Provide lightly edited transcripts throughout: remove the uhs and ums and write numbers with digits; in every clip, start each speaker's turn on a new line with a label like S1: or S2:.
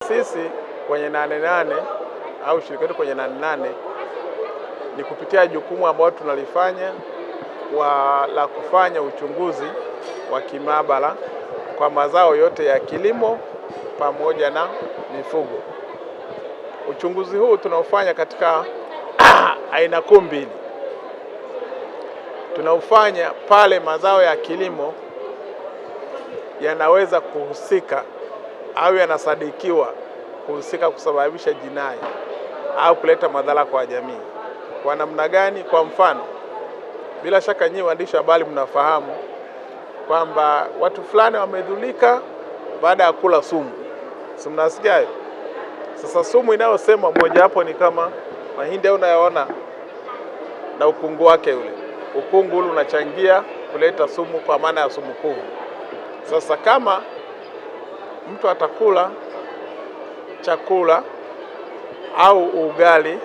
S1: sisi kwenye 88 au shirika letu kwenye 88 ni kupitia jukumu ambalo tunalifanya la kufanya uchunguzi wa kimaabara kwa mazao yote ya kilimo pamoja na mifugo. Uchunguzi huu tunaufanya katika aina kuu mbili. Tunaufanya pale mazao ya kilimo yanaweza kuhusika au yanasadikiwa kuhusika kusababisha jinai au kuleta madhara kwa jamii. Kwa namna gani? Kwa mfano, bila shaka nyinyi waandishi wa habari mnafahamu kwamba watu fulani wamedhulika baada ya kula sumu. Si mnasikia hiyo? Sasa sumu inayosema moja hapo ni kama mahindi au unayaona na ukungu wake ule. Ukungu ule unachangia kuleta sumu kwa maana ya sumu kuvu. Sasa kama mtu atakula chakula au ugali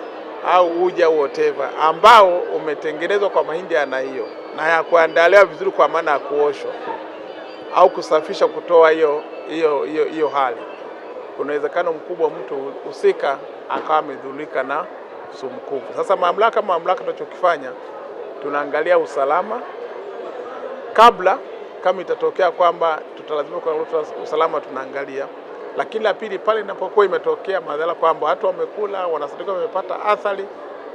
S1: au uji au whatever ambao umetengenezwa kwa mahindi yana hiyo na ya kuandaliwa vizuri kwa maana ya kuoshwa au kusafisha kutoa hiyo hali, kuna uwezekano mkubwa mtu husika akawa amedhulika na sumu kuvu. Sasa mamlaka tunachokifanya, tunaangalia usalama kabla, kama itatokea kwamba tutalazimika kwa usalama tunaangalia. Lakini la pili, pale inapokuwa imetokea madhara kwamba watu wamekula wanasadika wamepata athari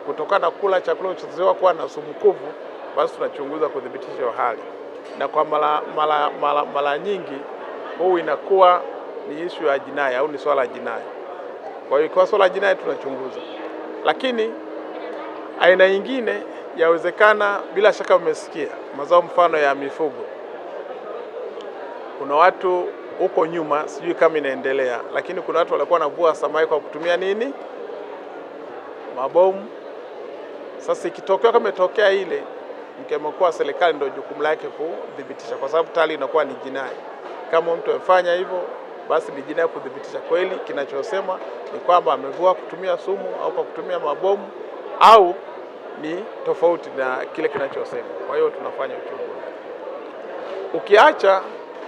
S1: kutokana na kula chakula kilichozoea kuwa na sumu kuvu, basi tunachunguza kudhibitisha hiyo hali. Na kwa mara nyingi huu inakuwa ni issue ya jinai au ni swala la jinai. Kwa hiyo kwa swala la jinai tunachunguza. Lakini aina nyingine yawezekana, bila shaka umesikia mazao mfano ya mifugo. Kuna watu huko nyuma, sijui kama inaendelea, lakini kuna watu walikuwa wanavua samaki kwa kutumia nini? Mabomu. Sasa ikitokea kama imetokea ile, mkemko wa serikali ndio jukumu lake kudhibitisha, kwa sababu tayari inakuwa ni jinai. Kama mtu amefanya hivyo, basi ni jinai kudhibitisha kweli kinachosema ni kwamba amevua kutumia sumu au kwa kutumia mabomu au ni tofauti na kile kinachosema. Kwa hiyo tunafanya uchunguzi. Ukiacha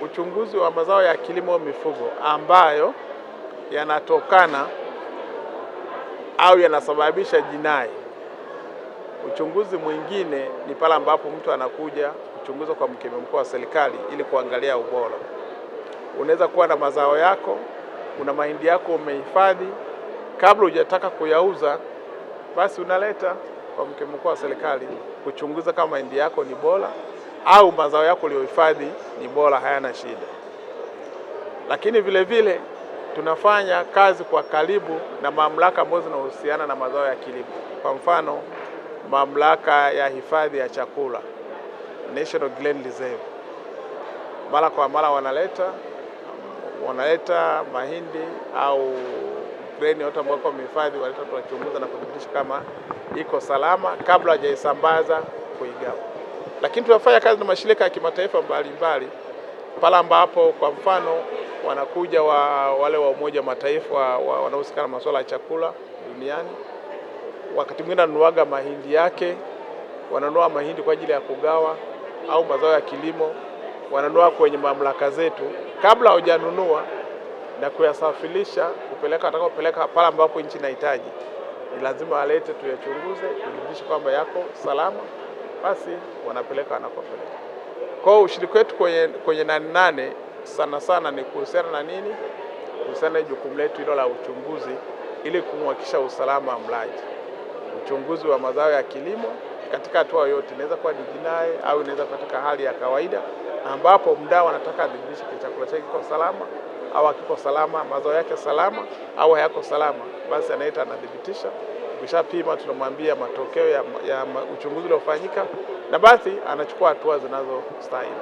S1: uchunguzi wa mazao ya kilimo mifugo ambayo yanatokana au yanasababisha jinai, uchunguzi mwingine ni pale ambapo mtu anakuja kuchunguza kwa mkemko wa serikali ili kuangalia ubora. Unaweza kuwa na mazao yako, una mahindi yako umehifadhi, kabla hujataka kuyauza, basi unaleta kwa mkemko wa serikali kuchunguza kama mahindi yako ni bora au mazao yako uliyohifadhi ni bora, hayana shida. Lakini vile vile tunafanya kazi kwa karibu na mamlaka ambazo zinahusiana na mazao ya kilimo. Kwa mfano, mamlaka ya hifadhi ya chakula, National Grain Reserve, mara kwa mara wanaleta mahindi au grain yote ambayo kwa hifadhi, wanaleta tunachunguza na kudhibitisha kama iko salama kabla hajaisambaza kuigawa. Lakini tunafanya kazi na mashirika ya kimataifa mbalimbali pale ambapo kwa mfano wanakuja wale wa Umoja wa Mataifa wanaohusika na masuala ya chakula duniani. Wakati mwingine wananuaga mahindi yake, wananua mahindi kwa ajili ya kugawa au mazao ya kilimo, wananua kwenye mamlaka zetu kabla hujanunua na kuyasafirisha kupeleka pale ambapo nchi inahitaji. Ni lazima walete tuyachunguze, kudhibitisha kwamba yako salama, basi wanapeleka wanakopeleka. Kwa hiyo ushiriki wetu kwenye 88 sana ni kuhusiana na nini? Kuhusiana na jukumu letu hilo la uchunguzi ili kuhakikisha usalama wa mlaji. Uchunguzi wa mazao ya kilimo katika hatua yote, inaweza kuwa ni jinai au inaweza katika hali ya kawaida ambapo mdau anataka adhibitishe chakula chake kiko salama au hakiko salama, mazao yake salama au hayako salama, basi anaita anadhibitisha. Ukishapima tunamwambia matokeo ya uchunguzi uliofanyika na basi anachukua hatua zinazostahili.